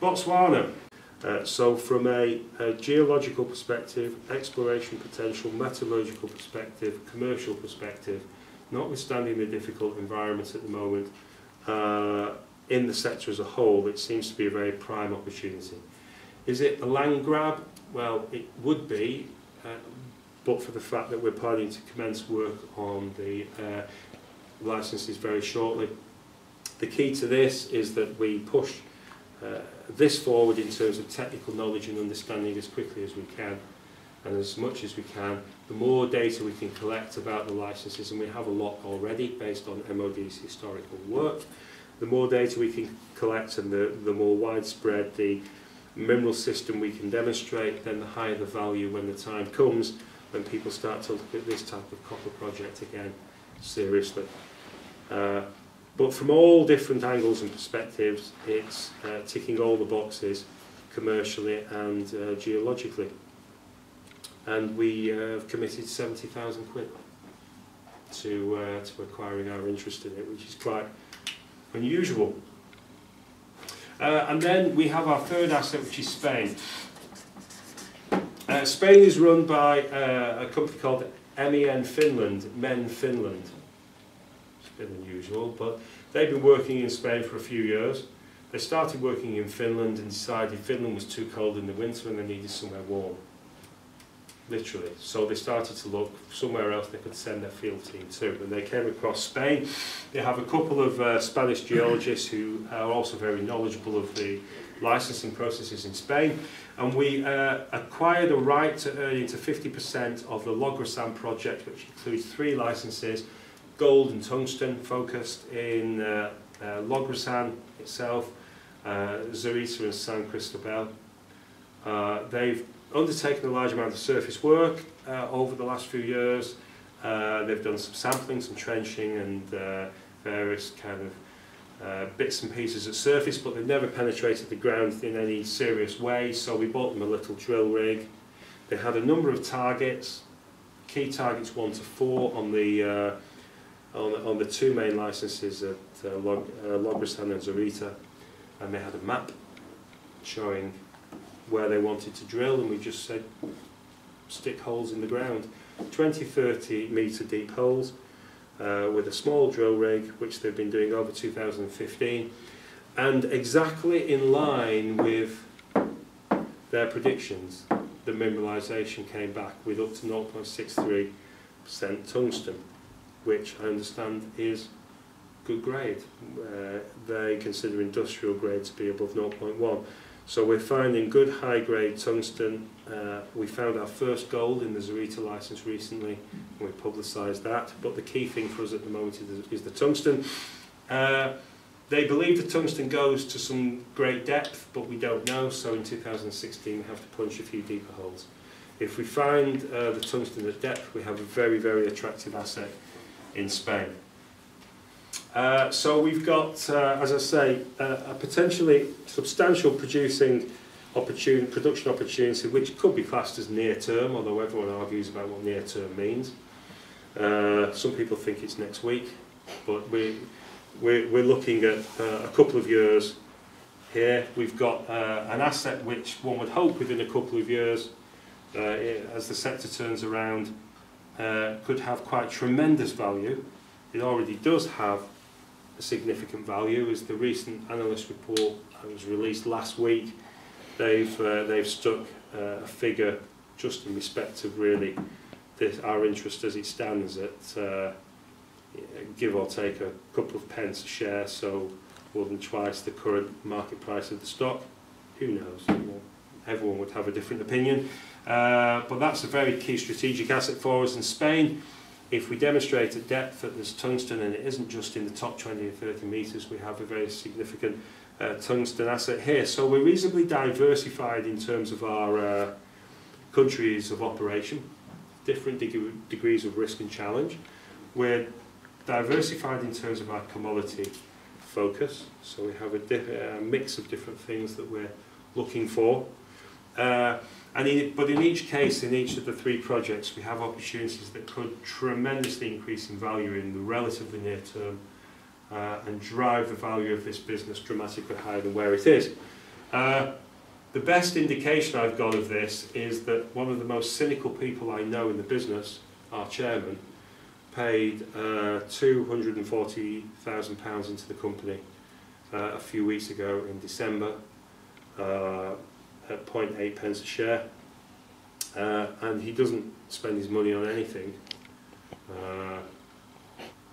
Botswana. So from a geological perspective, exploration potential, metallurgical perspective, commercial perspective, notwithstanding the difficult environment at the moment, in the sector as a whole, it seems to be a very prime opportunity. Is it a land grab? Well, it would be, but for the fact that we're planning to commence work on the licenses very shortly. The key to this is that we push this forward in terms of technical knowledge and understanding as quickly as we can and as much as we can. The more data we can collect about the licenses, and we have a lot already based on MOD's historical work, the more data we can collect and the more widespread the mineral system we can demonstrate, then the higher the value when the time comes when people start to look at this type of copper project again seriously. But from all different angles and perspectives, it's ticking all the boxes commercially and geologically. And we have committed 70,000 quid to acquiring our interest in it, which is quite unusual. And then we have our third asset, which is Spain. Spain is run by a company called MEN Finland, MEN Finland. It's a bit unusual, but they've been working in Spain for a few years. They started working in Finland and decided Finland was too cold in the winter and they needed somewhere warm. Literally. So they started to look somewhere else they could send their field team to. And they came across Spain. They have a couple of Spanish geologists who are also very knowledgeable of the licensing processes in Spain. And we acquired a right to earn into 50% of the Logrosán project, which includes 3 licenses, gold and tungsten focused in Logrosán itself, Zarita and San Cristobal. They've undertaken a large amount of surface work over the last few years. They've done some sampling, some trenching and various kind of bits and pieces at surface, but they've never penetrated the ground in any serious way, so we bought them a little drill rig. They had a number of targets, key targets 1 to 4 on the 2 main licenses at Logrosán and Zarita, and they had a map showing where they wanted to drill, and we just said stick holes in the ground, 20-30 metre deep holes with a small drill rig, which they've been doing over 2015, and exactly in line with their predictions, the mineralisation came back with up to 0.63% tungsten, which I understand is good grade. They consider industrial grade to be above 0.1. So we're finding good high-grade tungsten. We found our first gold in the Zarita license recently, and we publicised that. But the key thing for us at the moment is the tungsten. They believe the tungsten goes to some great depth, but we don't know. So in 2016 we have to punch a few deeper holes. If we find the tungsten at depth, we have a very, very attractive asset in Spain. So we've got, as I say, a potentially substantial production opportunity, which could be classed as near term, although everyone argues about what near term means. Some people think it's next week, but we're looking at a couple of years here. We've got an asset which one would hope within a couple of years, as the sector turns around, could have quite tremendous value. It already does have a significant value, as the recent analyst report that was released last week. They've stuck a figure just in respect of really our interest as it stands at give or take a couple of pence a share, so more than twice the current market price of the stock. Who knows? Everyone would have a different opinion, but that's a very key strategic asset for us in Spain. If we demonstrate at depth that there's tungsten, and it isn't just in the top 20 or 30 metres, we have a very significant tungsten asset here. So we're reasonably diversified in terms of our countries of operation, different degrees of risk and challenge. We're diversified in terms of our commodity focus, so we have a mix of different things that we're looking for. But in each case, in each of the 3 projects, we have opportunities that could tremendously increase in value in the relatively near term and drive the value of this business dramatically higher than where it is. The best indication I've got of this is that one of the most cynical people I know in the business, our chairman, paid £240,000 into the company a few weeks ago in December at 0.8 pence a share, and he doesn't spend his money on anything.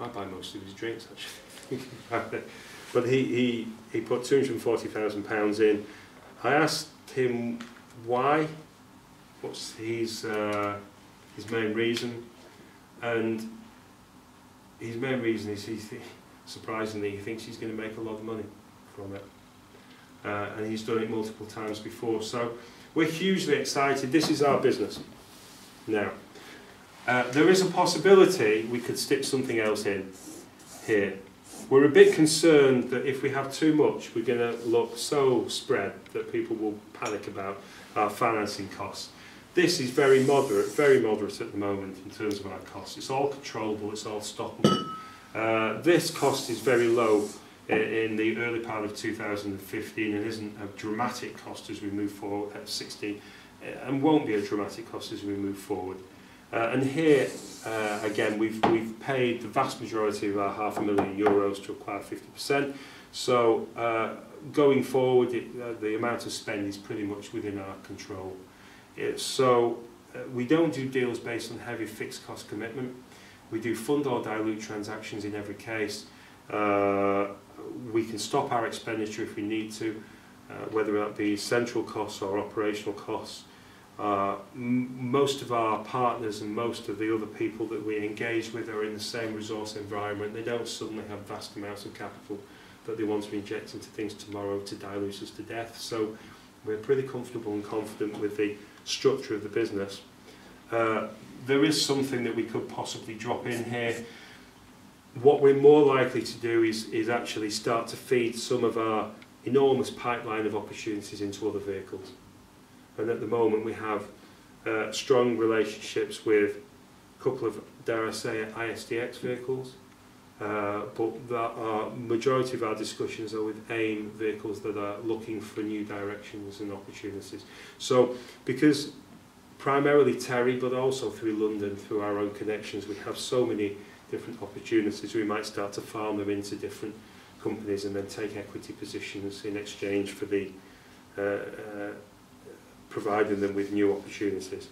I buy most of his drinks actually, but he put £240,000 in. I asked him why, what's his main reason, and his main reason is surprisingly he thinks he's going to make a lot of money from it, and he's done it multiple times before. So we're hugely excited. This is our business now. There is a possibility we could stick something else in here. We're a bit concerned that if we have too much, we're going to look so spread that people will panic about our financing costs. This is very moderate at the moment in terms of our costs. It's all controllable, it's all stoppable. This cost is very low in the early part of 2015 and isn't a dramatic cost as we move forward at 16, and won't be a dramatic cost as we move forward. And here, again, we've paid the vast majority of our €500,000 to acquire 50%. So going forward, the amount of spend is pretty much within our control. We don't do deals based on heavy fixed cost commitment. We do fund or dilute transactions in every case. We can stop our expenditure if we need to, whether that be central costs or operational costs. Most of our partners and most of the other people that we engage with are in the same resource environment. They don't suddenly have vast amounts of capital that they want to inject into things tomorrow to dilute us to death. So we're pretty comfortable and confident with the structure of the business. There is something that we could possibly drop in here. What we're more likely to do is actually start to feed some of our enormous pipeline of opportunities into other vehicles. And at the moment we have strong relationships with a couple of, dare I say, ISDX vehicles, but the majority of our discussions are with AIM vehicles that are looking for new directions and opportunities. So because primarily Terry, but also through London, through our own connections, we have so many different opportunities, we might start to farm them into different companies and then take equity positions in exchange for the providing them with new opportunities,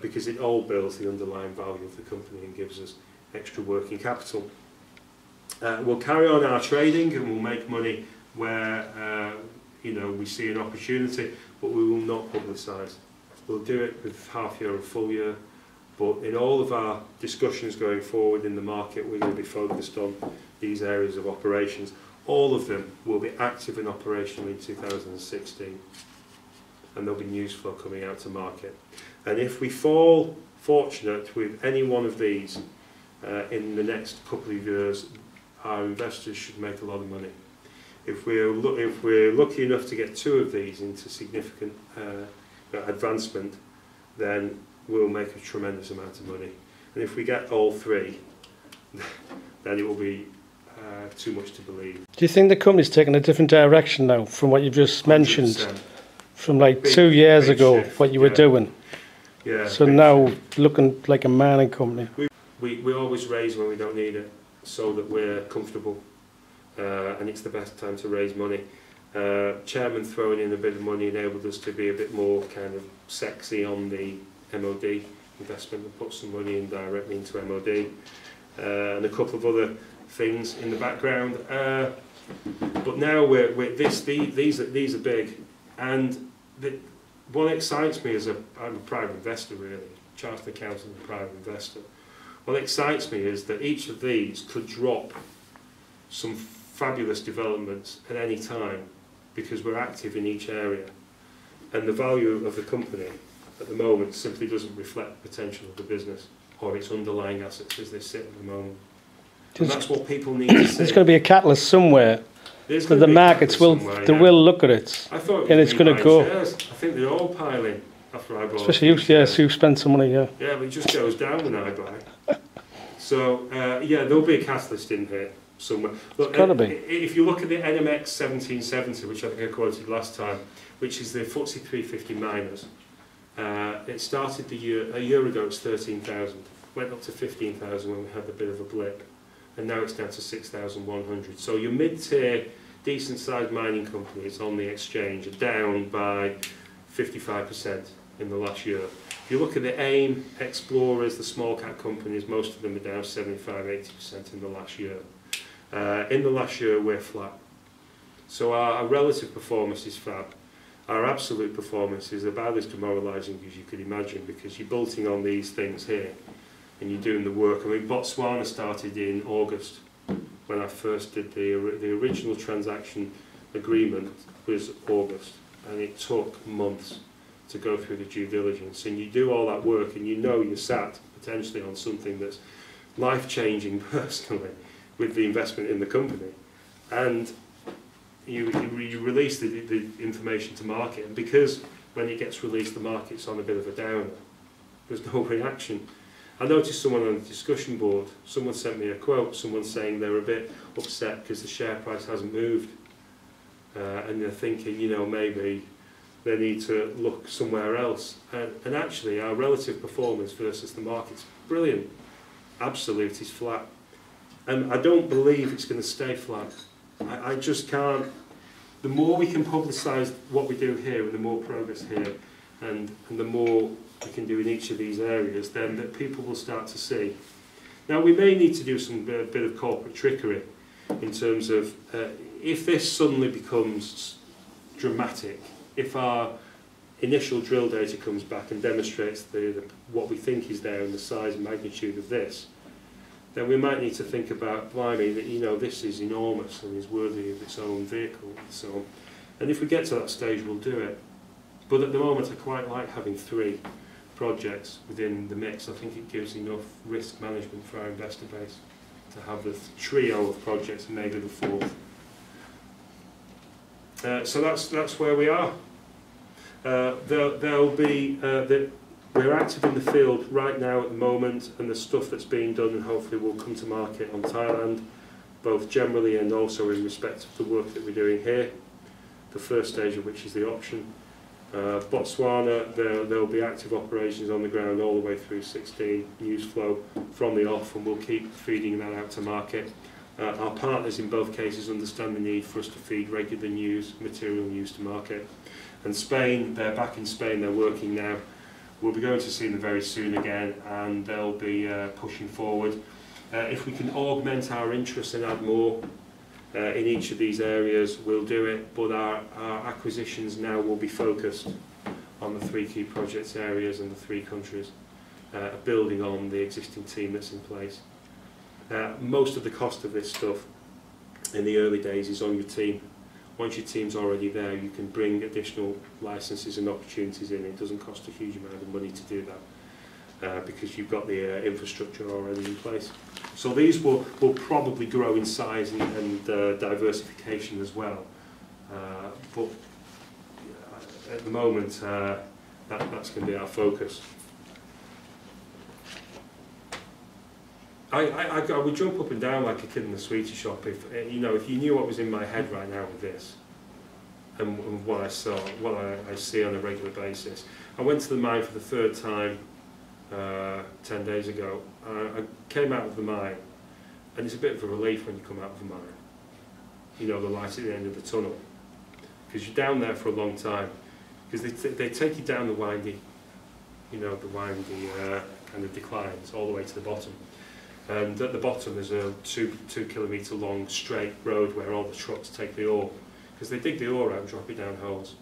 because it all builds the underlying value of the company and gives us extra working capital. We'll carry on our trading and we'll make money where we see an opportunity, but we will not publicise. We'll do it with half year and full year, but in all of our discussions going forward in the market, we're going to be focused on these areas of operations. All of them will be active and operational in 2016, and there'll be news flow coming out to market. And if we fall fortunate with any one of these in the next couple of years, our investors should make a lot of money. If we're lucky enough to get two of these into significant advancement, then we'll make a tremendous amount of money. And if we get all three, then it will be too much to believe. Do you think the company's taking a different direction now from what you've just mentioned? 100%. From like Big, 2 years big ago, shift, what you were doing? Yeah. So now looking like a mining company. We always raise when we don't need it, so that we're comfortable, and it's the best time to raise money. Chairman throwing in a bit of money enabled us to be a bit more kind of sexy on the MOD investment and put some money in directly into MOD, and a couple of other things in the background. But now these are big, and what excites me I'm a private investor really, chartered accountant and private investor. What excites me is that each of these could drop some fabulous developments at any time, because we're active in each area, and the value of the company at the moment simply doesn't reflect the potential of the business or its underlying assets as they sit at the moment. And that's what people need to see. There's going to be a catalyst somewhere. So the markets will look at it, and it's going to go. Shares. I think they're all piling after I bought. Especially you, yes, you spent some money, yeah. Yeah, but it just goes down when I buy. So yeah, there'll be a catalyst in here. somewhere. Look, it's got to be. If you look at the NMX 1770, which I think I quoted last time, which is the FTSE 350 miners, it started a year ago, it's 13,000. Went up to 15,000 when we had a bit of a blip, and now it's down to 6,100. So your mid-tier, decent-sized mining companies on the exchange are down by 55% in the last year. If you look at the AIM, Explorers, the small-cap companies, most of them are down 75–80% in the last year. In the last year, we're flat. So our relative performance is fab. Our absolute performance is about as demoralising as you could imagine, because you're bolting on these things here and you're doing the work. I mean, Botswana started in August when I first did the original transaction agreement was August, and it took months to go through the due diligence. And you do all that work and you know you're sat potentially on something that's life-changing personally with the investment in the company. And you release the information to market, and because when it gets released the market's on a bit of a downer, there's no reaction. I noticed someone on the discussion board, someone sent me a quote, someone saying they're a bit upset because the share price hasn't moved, and they're thinking, you know, maybe they need to look somewhere else. And actually our relative performance versus the market's brilliant. Absolute is flat, and I don't believe it's going to stay flat. I just can't. The more we can publicise what we do here and the more progress here and the more we can do in each of these areas, then that people will start to see. Now we may need to do some bit of corporate trickery in terms of if this suddenly becomes dramatic, if our initial drill data comes back and demonstrates what we think is there and the size and magnitude of this, then we might need to think about, blimey, that, you know, this is enormous and is worthy of its own vehicle and so on. And if we get to that stage, we'll do it. But at the moment, I quite like having 3 projects within the mix. I think it gives enough risk management for our investor base to have the trio of projects and maybe the 4th. So that's where we are. There'll be we're active in the field right now at the moment, and the stuff that's being done and hopefully will come to market on Thailand, both generally and also in respect of the work that we're doing here, the first stage of which is the option. Botswana, there'll be active operations on the ground all the way through 16, news flow from the off, and we'll keep feeding that out to market. Our partners in both cases understand the need for us to feed regular news, material news to market. And Spain, they're back in Spain, they're working now. We'll be going to see them very soon again, and they'll be pushing forward. If we can augment our interest and add more in each of these areas, we'll do it, but our acquisitions now will be focused on the 3 key projects areas and the 3 countries, building on the existing team that's in place. Most of the cost of this stuff in the early days is on your team. Once your team's already there, you can bring additional licenses and opportunities in. It doesn't cost a huge amount of money to do that because you've got the infrastructure already in place. So these will probably grow in size and diversification as well. But at the moment, that's going to be our focus. I would jump up and down like a kid in the sweetie shop if you knew what was in my head right now with this and what I saw, what I see on a regular basis. I went to the mine for the 3rd time 10 days ago. I came out of the mine, and it's a bit of a relief when you come out of the mine. You know, the light at the end of the tunnel, because you're down there for a long time. Because they take you down the windy, kind of declines all the way to the bottom. And at the bottom there's a 2 kilometre long straight road where all the trucks take the ore, because they dig the ore out and drop it down holes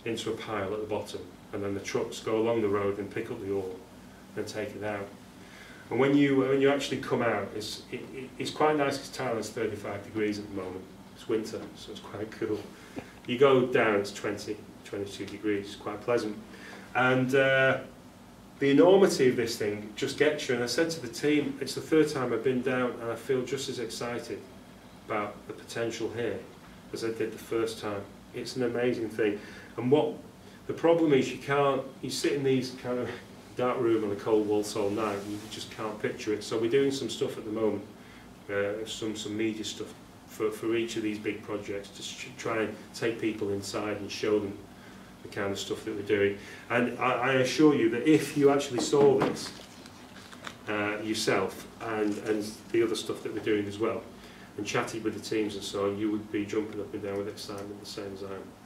into a pile at the bottom, and then the trucks go along the road and pick up the ore and take it out. And when you actually come out, it's quite nice because Thailand's 35 degrees at the moment. It's winter, so it's quite cool. You go down, it's 20, 22 degrees. It's quite pleasant. And the enormity of this thing just gets you. And I said to the team, it's the 3rd time I've been down, and I feel just as excited about the potential here as I did the 1st time. It's an amazing thing. And what the problem is, you sit in these kind of dark room on a cold Walsall night and you just can't picture it. So we're doing some stuff at the moment some media stuff for each of these big projects, to try and take people inside and show them the kind of stuff that we're doing. And I assure you that if you actually saw this yourself and the other stuff that we're doing as well, and chatted with the teams and so on, you would be jumping up and down with excitement the same as I am.